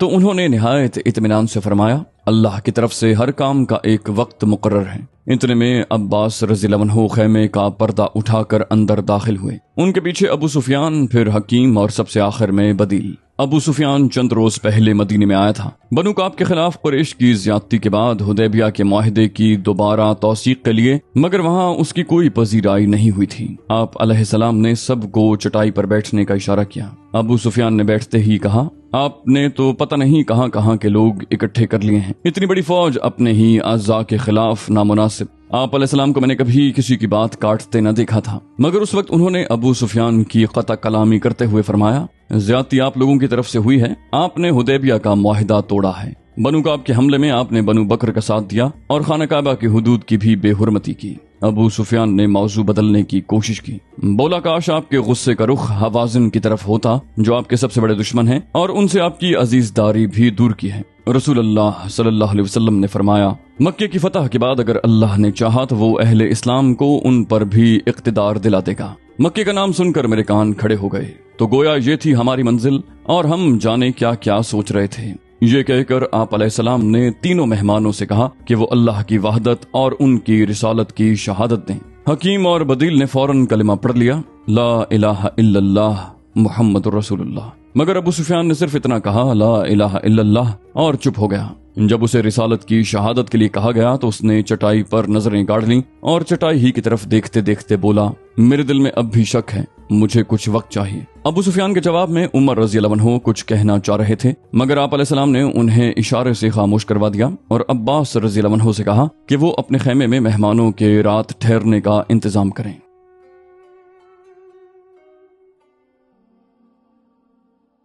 تو انہوں نے نہایت اطمینان سے فرمایا اللہ کی طرف سے ہر کام کا ایک وقت مقرر ہے۔ اتنے میں عباس رضی اللہ عنہ خیمے کا پردہ اٹھا کر اندر داخل ہوئے۔ ان کے پیچھے ابو سفیان، پھر حکیم اور سب سے آخر میں بدیل۔ ابو سفیان چند روز پہلے مدینے میں آیا تھا۔ بنو کعب کے خلاف قریش کی زیادتی کے بعد حدیبیہ کے معاہدے کی دوبارہ توثیق کے لیے، مگر وہاں اس کی کوئی پذیرائی نہیں ہوئی تھی۔ آپ علیہ السلام نے سب کو چٹائی پر بیٹھنے کا اشارہ کیا۔ ابو سفیان نے بیٹھتے ہی کہا آپ نے تو پتہ نہیں کہاں کہاں کے لوگ اکٹھے کر لیے ہیں، اتنی بڑی فوج اپنے ہی اعضاء کے خلاف نامناسب۔ آپ علیہ السلام کو میں نے کبھی کسی کی بات کاٹتے نہ دیکھا تھا، مگر اس وقت انہوں نے ابو سفیان کی قطع کلامی کرتے ہوئے فرمایا زیادتی آپ لوگوں کی طرف سے ہوئی ہے، آپ نے حدیبیہ کا معاہدہ توڑا ہے۔ بنو کعب کے حملے میں آپ نے بنو بکر کا ساتھ دیا اور خانہ کعبہ کی حدود کی بھی بے حرمتی کی۔ ابو سفیان نے موضوع بدلنے کی کوشش کی، بولا کاش آپ کے غصے کا رخ حوازن کی طرف ہوتا جو آپ کے سب سے بڑے دشمن ہیں اور ان سے آپ کی عزیز داری بھی دور کی ہے۔ رسول اللہ صلی اللہ علیہ وسلم نے فرمایا مکے کی فتح کے بعد اگر اللہ نے چاہا تو وہ اہل اسلام کو ان پر بھی اقتدار دلا دے گا۔ مکے کا نام سن کر میرے کان کھڑے ہو گئے، تو گویا یہ تھی ہماری منزل اور ہم جانے کیا کیا سوچ رہے تھے۔ یہ کہہ کر آپ علیہ السلام نے تینوں مہمانوں سے کہا کہ وہ اللہ کی وحدت اور ان کی رسالت کی شہادت دیں۔ حکیم اور بدیل نے فوراً کلمہ پڑھ لیا، لا الہ الا اللہ محمد رسول اللہ، مگر ابو سفیان نے صرف اتنا کہا لا الہ الا اللہ اور چپ ہو گیا۔ جب اسے رسالت کی شہادت کے لیے کہا گیا تو اس نے چٹائی پر نظریں گاڑ لیں اور چٹائی ہی کی طرف دیکھتے دیکھتے بولا میرے دل میں اب بھی شک ہے، مجھے کچھ وقت چاہیے۔ ابو سفیان کے جواب میں عمر رضی اللہ عنہ کچھ کہنا چاہ رہے تھے، مگر آپ علیہ السلام نے انہیں اشارے سے خاموش کروا دیا اور عباس رضی اللہ عنہ سے کہا کہ وہ اپنے خیمے میں مہمانوں کے رات ٹھہرنے کا انتظام کریں۔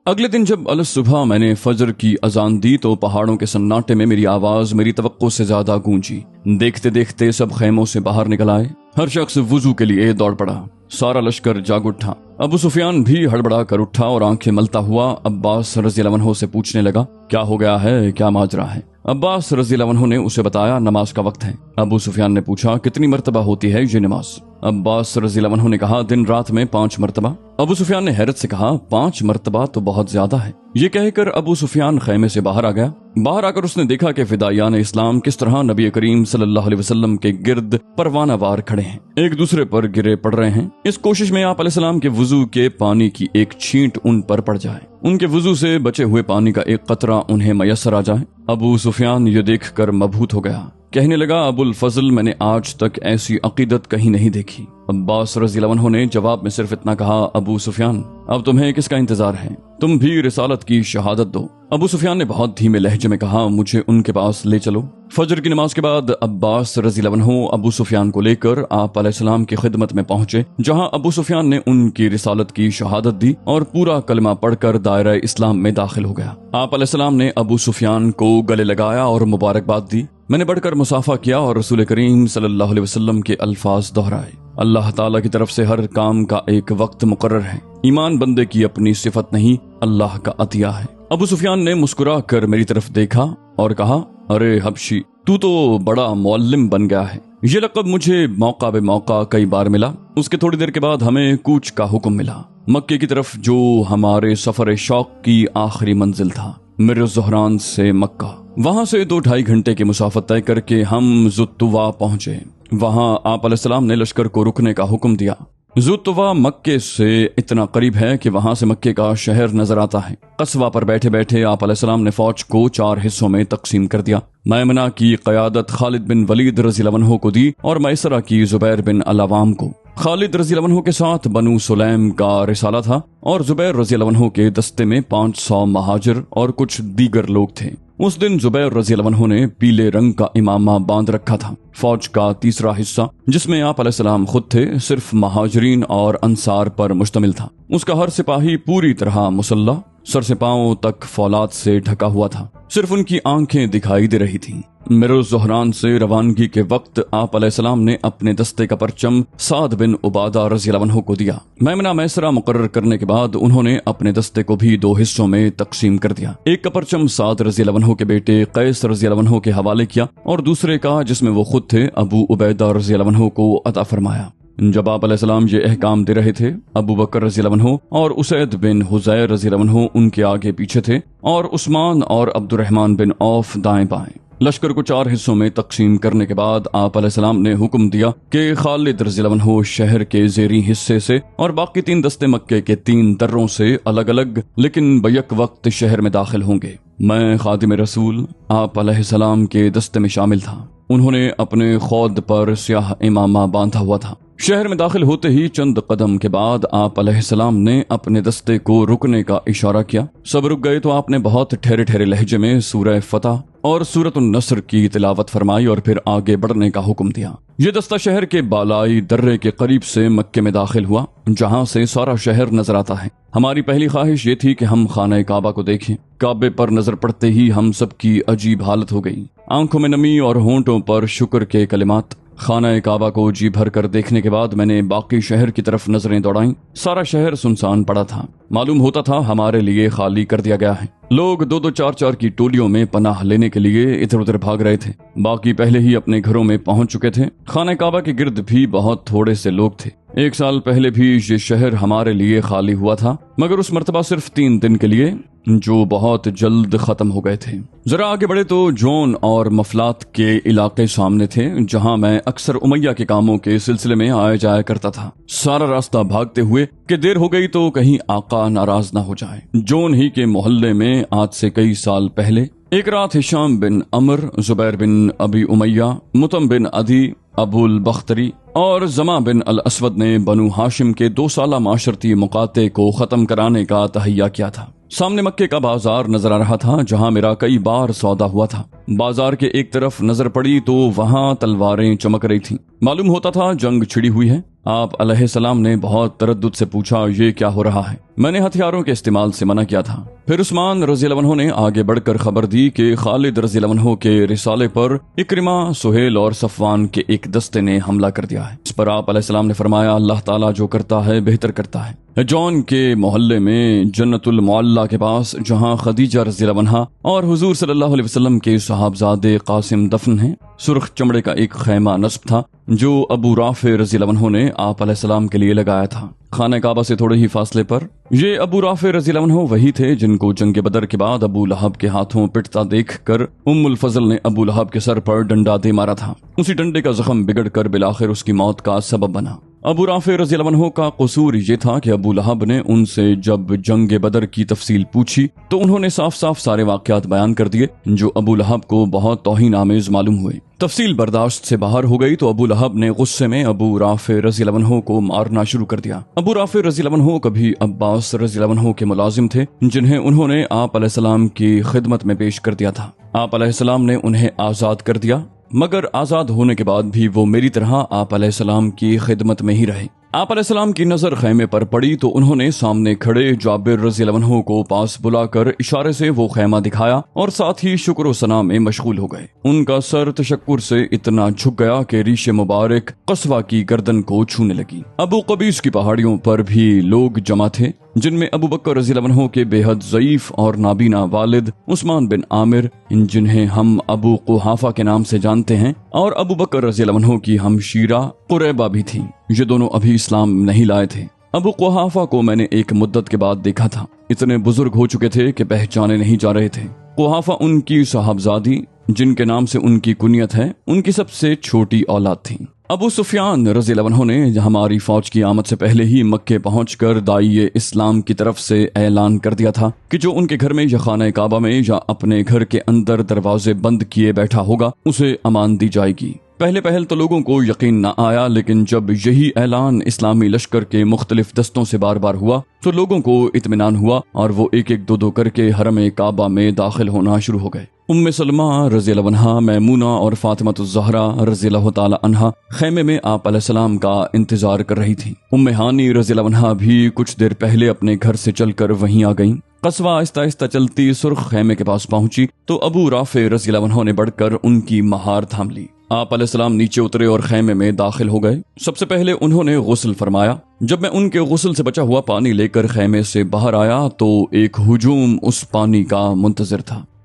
اگلے دن جب الصبح میں نے فجر کی اذان دی تو پہاڑوں کے سناٹے میں میری آواز میری توقع سے زیادہ گونجی۔ دیکھتے دیکھتے سب خیموں سے باہر نکل آئے، ہر شخص وضو کے لیے دوڑ پڑا، سارا لشکر جاگ اٹھا۔ ابو سفیان بھی ہڑبڑا کر اٹھا اور آنکھیں ملتا ہوا عباس رضی اللہ عنہ سے پوچھنے لگا کیا ہو گیا ہے، کیا ماجرا ہے؟ عباس رضی اللہ عنہ نے اسے بتایا نماز کا وقت ہے۔ ابو سفیان نے پوچھا کتنی مرتبہ ہوتی ہے یہ نماز؟ عباس رضی اللہ عنہ نے کہا دن رات میں 5 مرتبہ۔ ابو سفیان نے حیرت سے کہا 5 مرتبہ تو بہت زیادہ ہے۔ یہ کہہ کر ابو سفیان خیمے سے باہر آ گیا۔ باہر آ کر اس نے دیکھا کہ فدائیان اسلام کس طرح نبی کریم صلی اللہ علیہ وسلم کے گرد پروانہ وار کھڑے ہیں، ایک دوسرے پر گرے پڑ رہے ہیں، اس کوشش میں آپ علیہ السلام کے وضو کے پانی کی ایک چھینٹ ان پر پڑ جائے، ان کے وضو سے بچے ہوئے پانی کا ایک قطرہ انہیں میسر آ جائے۔ ابو سفیان یہ دیکھ کر مبہوت ہو گیا، کہنے لگا ابو الفضل میں نے آج تک ایسی عقیدت کہیں نہیں دیکھی۔ عباس رضی اللہ عنہ نے جواب میں صرف اتنا کہا ابو سفیان اب تمہیں کس کا انتظار ہے، تم بھی رسالت کی شہادت دو۔ ابو سفیان نے بہت دھیمے لہجے میں کہا مجھے ان کے پاس لے چلو۔ فجر کی نماز کے بعد عباس رضی اللہ عنہ ابو سفیان کو لے کر آپ علیہ السلام کی خدمت میں پہنچے، جہاں ابو سفیان نے ان کی رسالت کی شہادت دی اور پورا کلمہ پڑھ کر دائرہ اسلام میں داخل ہو گیا۔ آپ علیہ السلام نے ابو سفیان کو گلے لگایا اور مبارکباد دی۔ میں نے بڑھ کر مصافحہ کیا اور رسول کریم صلی اللہ علیہ وسلم کے الفاظ دہرائے، اللہ تعالیٰ کی طرف سے ہر کام کا ایک وقت مقرر ہے، ایمان بندے کی اپنی صفت نہیں اللہ کا عطیہ ہے۔ ابو سفیان نے مسکرا کر میری طرف دیکھا اور کہا ارے حبشی تو بڑا معلم بن گیا ہے۔ یہ لقب مجھے موقع بے موقع کئی بار ملا۔ اس کے تھوڑی دیر کے بعد ہمیں کوچ کا حکم ملا مکے کی طرف، جو ہمارے سفر شوق کی آخری منزل تھا، مر الزہران سے مکہ۔ وہاں سے 2-2.5 گھنٹے کی مسافت طے کر کے ہم ذوالطوا پہنچے۔ وہاں آپ علیہ السلام نے لشکر کو رکنے کا حکم دیا۔ ذوالطوا مکے سے اتنا قریب ہے کہ وہاں سے مکے کا شہر نظر آتا ہے۔ قصبہ پر بیٹھے بیٹھے آپ علیہ السلام نے فوج کو 4 حصوں میں تقسیم کر دیا۔ میمنہ کی قیادت خالد بن ولید رضی اللہ عنہ کو دی اور میسرہ کی زبیر بن العوام کو۔ خالد رضی اللہ عنہ کے ساتھ بنو سلیم کا رسالہ تھا اور زبیر رضی اللہ عنہ کے دستے میں 500 مہاجر اور کچھ دیگر لوگ تھے۔ اس دن زبیر رضی اللہ عنہ نے پیلے رنگ کا امامہ باندھ رکھا تھا۔ فوج کا تیسرا حصہ جس میں آپ علیہ السلام خود تھے صرف مہاجرین اور انصار پر مشتمل تھا۔ اس کا ہر سپاہی پوری طرح مسلح، سر سے پاؤں تک فولاد سے ڈھکا ہوا تھا، صرف ان کی آنکھیں دکھائی دے رہی تھیں۔ مر الزہران سے روانگی کے وقت آپ علیہ السلام نے اپنے دستے کا پرچم سعد بن عبادہ رضی اللہ عنہ کو دیا۔ میمنہ میسرہ مقرر کرنے کے بعد انہوں نے اپنے دستے کو بھی 2 حصوں میں تقسیم کر دیا۔ ایک کا پرچم سعد رضی اللہ عنہ کے بیٹے قیس رضی اللہ عنہ کے حوالے کیا اور دوسرے کا، جس میں وہ خود تھے، ابو عبیدہ رضی اللہ عنہ کو عطا فرمایا۔ جب آپ علیہ السلام یہ احکام دے رہے تھے، ابو بکر رضی اللہ عنہ اور اسید بن حذیر رضی اللہ عنہ ان کے آگے پیچھے تھے، اور عثمان اور عبد الرحمن بن عوف دائیں بائیں۔ لشکر کو 4 حصوں میں تقسیم کرنے کے بعد آپ علیہ السلام نے حکم دیا کہ خالد رضی اللہ عنہ شہر کے زیریں حصے سے اور باقی 3 دستے مکے کے 3 دروں سے الگ الگ لیکن بیک وقت شہر میں داخل ہوں گے۔ میں خادم رسول آپ علیہ السلام کے دستے میں شامل تھا۔ انہوں نے اپنے خود پر سیاہ امامہ باندھا ہوا تھا۔ شہر میں داخل ہوتے ہی چند قدم کے بعد آپ علیہ السلام نے اپنے دستے کو رکنے کا اشارہ کیا۔ سب رک گئے تو آپ نے بہت ٹھہرے ٹھہرے لہجے میں سورہ فتح اور سورۃ النصر کی تلاوت فرمائی اور پھر آگے بڑھنے کا حکم دیا۔ یہ دستہ شہر کے بالائی درے کے قریب سے مکے میں داخل ہوا، جہاں سے سارا شہر نظر آتا ہے۔ ہماری پہلی خواہش یہ تھی کہ ہم خانہ کعبہ کو دیکھیں۔ کعبے پر نظر پڑتے ہی ہم سب کی عجیب حالت ہو گئی، آنکھوں میں نمی اور ہونٹوں پر شکر کے کلمات۔ خانہ کعبہ کو جی بھر کر دیکھنے کے بعد میں نے باقی شہر کی طرف نظریں دوڑائیں۔ سارا شہر سنسان پڑا تھا، معلوم ہوتا تھا ہمارے لیے خالی کر دیا گیا ہے۔ لوگ 2-2 4-4 کی ٹولیوں میں پناہ لینے کے لیے ادھر ادھر بھاگ رہے تھے، باقی پہلے ہی اپنے گھروں میں پہنچ چکے تھے۔ خانہ کعبہ کے گرد بھی بہت تھوڑے سے لوگ تھے۔ 1 سال پہلے بھی یہ شہر ہمارے لیے خالی ہوا تھا، مگر اس مرتبہ صرف 3 دن کے لیے، جو بہت جلد ختم ہو گئے تھے۔ ذرا آگے بڑھے تو جون اور مفلات کے علاقے سامنے تھے، جہاں میں اکثر امیہ کے کاموں کے سلسلے میں آیا جایا کرتا تھا۔ سارا راستہ بھاگتے ہوئے کہ دیر ہو گئی تو کہیں آقا ناراض نہ ہو جائے۔ جون ہی کے محلے میں آج سے کئی سال پہلے ایک رات ہشام بن عمر، زبیر بن ابی امیہ، مطعم بن عدی، ابو البختری اور زما بن الاسود نے بنو ہاشم کے 2 سالہ معاشرتی مقاطع کو ختم کرانے کا تہیہ کیا تھا۔ سامنے مکے کا بازار نظر آ رہا تھا، جہاں میرا کئی بار سودا ہوا تھا۔ بازار کے ایک طرف نظر پڑی تو وہاں تلواریں چمک رہی تھیں، معلوم ہوتا تھا جنگ چھڑی ہوئی ہے۔ آپ علیہ السلام نے بہت تردد سے پوچھا، یہ کیا ہو رہا ہے؟ میں نے ہتھیاروں کے استعمال سے منع کیا تھا۔ پھر عثمان رضی اللہ عنہ نے آگے بڑھ کر خبر دی کہ خالد رضی اللہ عنہ کے رسالے پر اکرمہ، سہیل اور صفوان کے ایک دستے نے حملہ کر دیا ہے۔ اس پر آپ علیہ السلام نے فرمایا، اللہ تعالیٰ جو کرتا ہے بہتر کرتا ہے۔ جون کے محلے میں جنت المعلی کے پاس، جہاں خدیجہ رضی اللہ عنہا اور حضور صلی اللہ علیہ وسلم کے صاحبزادے قاسم دفن ہیں، سرخ چمڑے کا ایک خیمہ نصب تھا جو ابو رافع رضی اللہ عنہ نے آپ علیہ السلام کے لیے لگایا تھا۔ خانہ کعبہ سے تھوڑے ہی فاصلے پر یہ ابو رافع رضی اللہ عنہ وہی تھے جن کو جنگ بدر کے بعد ابو لہب کے ہاتھوں پٹتا دیکھ کر الفضل نے ابو لہب کے سر پر ڈنڈا دے مارا تھا۔ اسی ڈنڈے کا زخم بگڑ کر بالآخر اس کی موت کا سبب بنا۔ ابو رافع رضی اللہ عنہ کا قصور یہ تھا کہ ابو لہب نے ان سے جب جنگ بدر کی تفصیل پوچھی تو انہوں نے صاف صاف سارے واقعات بیان کر دیے، جو ابو لہب کو بہت توہین آمیز معلوم ہوئے۔ تفصیل برداشت سے باہر ہو گئی تو ابو لہب نے غصے میں ابو رافع رضی اللہ عنہ کو مارنا شروع کر دیا۔ ابو رافع رضی اللہ عنہ کبھی عباس رضی اللہ عنہ کے ملازم تھے، جنہیں انہوں نے آپ علیہ السلام کی خدمت میں پیش کر دیا تھا۔ آپ علیہ السلام نے انہیں آزاد کر دیا، مگر آزاد ہونے کے بعد بھی وہ میری طرح آپ علیہ السلام کی خدمت میں ہی رہے۔ آپ علیہ السلام کی نظر خیمے پر پڑی تو انہوں نے سامنے کھڑے جابر رضی اللہ عنہ کو پاس بلا کر اشارے سے وہ خیمہ دکھایا اور ساتھ ہی شکر و ثنا میں مشغول ہو گئے۔ ان کا سر تشکر سے اتنا جھک گیا کہ ریش مبارک قصوہ کی گردن کو چھونے لگی۔ ابو قبیس کی پہاڑیوں پر بھی لوگ جمع تھے، جن میں ابو بکر رضی اللہ عنہ کے بے حد ضعیف اور نابینا والد عثمان بن عامر، جنہیں ہم ابو قحافہ کے نام سے جانتے ہیں، اور ابو بکر رضی اللہ عنہ کی ہمشیرہ قریبہ بھی تھی۔ یہ دونوں ابھی اسلام نہیں لائے تھے۔ ابو قحافہ کو میں نے ایک مدت کے بعد دیکھا تھا، اتنے بزرگ ہو چکے تھے کہ پہچانے نہیں جا رہے تھے۔ قحافہ ان کی صاحبزادی، جن کے نام سے ان کی کنیت ہے، ان کی سب سے چھوٹی اولاد تھی۔ ابو سفیان رضی اللہ عنہ نے ہماری فوج کی آمد سے پہلے ہی مکے پہنچ کر داعی اسلام کی طرف سے اعلان کر دیا تھا کہ جو ان کے گھر میں یا خانہ کعبہ میں یا اپنے گھر کے اندر دروازے بند کیے بیٹھا ہوگا اسے امان دی جائے گی۔ پہلے تو لوگوں کو یقین نہ آیا، لیکن جب یہی اعلان اسلامی لشکر کے مختلف دستوں سے بار بار ہوا تو لوگوں کو اطمینان ہوا اور وہ ایک ایک دو کر کے حرم کعبہ میں داخل ہونا شروع ہو گئے۔ ام سلمہ رضی اللہ عنہا، میمونہ اور فاطمہ الزہرا رضی اللہ تعالی عنہا خیمے میں آپ علیہ السلام کا انتظار کر رہی تھی۔ ام ہانی رضی اللہ عنہا بھی کچھ دیر پہلے اپنے گھر سے چل کر وہیں آ گئیں۔ قصوہ آہستہ آہستہ چلتی سرخ خیمے کے پاس پہنچی تو ابو رافع رضی اللہ عنہ نے بڑھ کر ان کی مہار تھام لی۔ آپ علیہ السلام نیچے اترے اور خیمے میں داخل ہو گئے۔ سب سے پہلے انہوں نے غسل فرمایا۔ جب میں ان کے غسل سے بچا ہوا پانی لے کر خیمے سے باہر آیا تو ایک ہجوم اس پانی کا منتظر تھا۔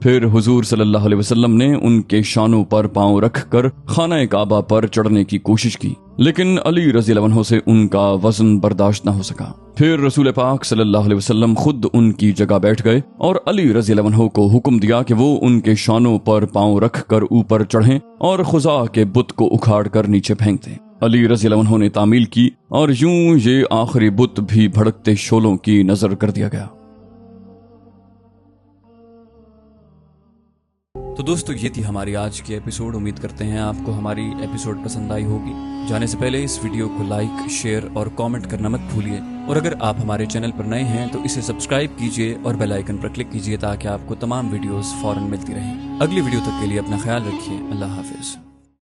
پھر حضور صلی اللہ علیہ وسلم نے ان کے شانوں پر پاؤں رکھ کر خانہ کعبہ پر چڑھنے کی کوشش کی، لیکن علی رضی اللہ عنہ سے ان کا وزن برداشت نہ ہو سکا۔ پھر رسول پاک صلی اللہ علیہ وسلم خود ان کی جگہ بیٹھ گئے اور علی رضی اللہ عنہ کو حکم دیا کہ وہ ان کے شانوں پر پاؤں رکھ کر اوپر چڑھیں اور خزاع کے بت کو اکھاڑ کر نیچے پھینک دیں۔ علی رضی اللہ عنہ نے تعمیل کی اور یوں یہ آخری بت بھی بھڑکتے شعلوں کی نظر کر دیا گیا۔ تو دوستو، یہ تھی ہماری آج کی ایپیسوڈ۔ امید کرتے ہیں آپ کو ہماری ایپیسوڈ پسند آئی ہوگی۔ جانے سے پہلے اس ویڈیو کو لائک، شیئر اور کامنٹ کرنا مت بھولیے، اور اگر آپ ہمارے چینل پر نئے ہیں تو اسے سبسکرائب کیجئے اور بیل آئیکن پر کلک کیجئے تاکہ آپ کو تمام ویڈیوز فوراً ملتی رہیں۔ اگلی ویڈیو تک کے لیے اپنا خیال رکھیے۔ اللہ حافظ۔